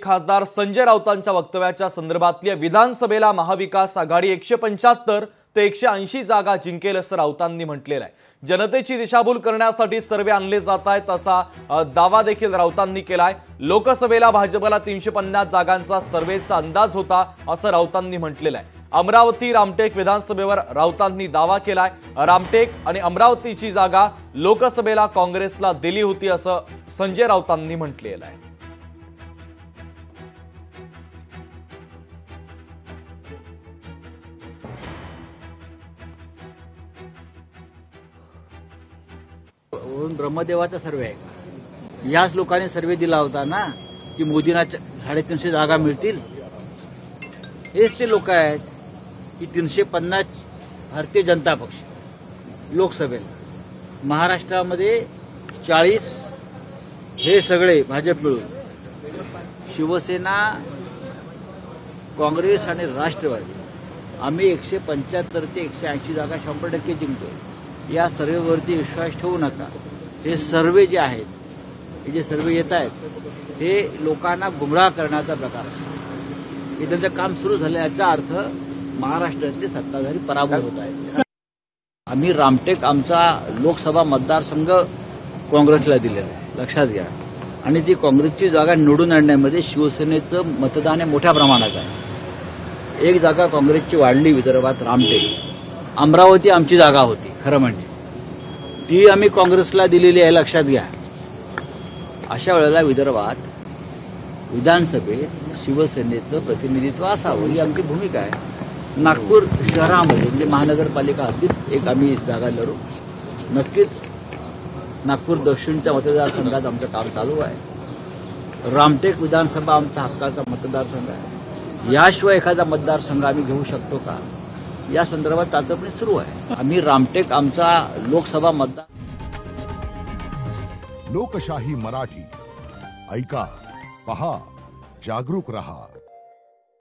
खासदार संजय राऊतांच्या वक्तव्याच्या संदर्भातल्या विधानसभेला महाविकास आघाडी 175 ते 180 जागा जिंकेल असं राऊतांनी म्हटलेलं आहे। जनतेची दिशाभूल करण्यासाठी सर्वे आणले जात आहेत असा दावा देखील राऊतांनी केलाय। लोकसभेला भाजपला 350 जागांचा सर्वेचा अंदाज होता असं राऊतांनी म्हटलेलं आहे। अमरावती रामटेक विधानसभेवर राऊतांनी दावा केलाय। रामटेक आणि अमरावतीची जागा लोकसभेला काँग्रेसला दिली होती असं संजय राऊतांनी म्हटलेलं आहे। ब्रह्मदेवाचा सर्वे आहे। याच लोकांनी सर्वे दिला होता ना की मोदींना 350 जागा मिळतील। हेच ते लोक आहेत की 350 भारतीय जनता पक्ष लोकसभेला, महाराष्ट्रामध्ये 40 हे सगळे भाजप मिळून, शिवसेना, काँग्रेस आणि राष्ट्रवादी आम्ही 175 ते 180 जागा 100% जिंकतोय। या सर्वेवरती विश्वास ठेवू नका। हे सर्वे जे आहेत, हे जे सर्वे येत आहेत हे लोकांना गुमराह करण्याचा प्रकार आहे। हे त्यांचं काम सुरू झालं याचा अर्थ महाराष्ट्रातले सत्ताधारी पराभूत होत आहेत। आम्ही रामटेक आमचा लोकसभा मतदारसंघ काँग्रेसला दिलेला आहे, लक्षात घ्या। आणि ती काँग्रेसची जागा निवडून आणण्यामध्ये शिवसेनेचं मतदान हे मोठ्या प्रमाणात आहे। एक जागा काँग्रेसची वाढली विदर्भात, रामटेक। अमरावती आमची जागा होती खरं म्हणजे, ती आम्ही काँग्रेसला दिलेली आहे, लक्षात घ्या। अशा वेळेला विदर्भात विधानसभेत शिवसेनेचं प्रतिनिधित्व असावं ही आमची भूमिका आहे। नागपूर शहरामध्ये म्हणजे महानगरपालिका हद्दीत एक आम्ही जागा लढू। नक्कीच नागपूर दक्षिणच्या मतदारसंघात आमचं काम चालू आहे। रामटेक विधानसभा आमचा हक्काचा मतदारसंघ आहे। याशिवाय एखादा मतदारसंघ आम्ही घेऊ शकतो का या संदर्भात चाचपणी सुरू आहे। आम्ही रामटेक आमचा लोकसभा मतदार। लोकशाही मराठी ऐका, पहा, जागरूक रहा।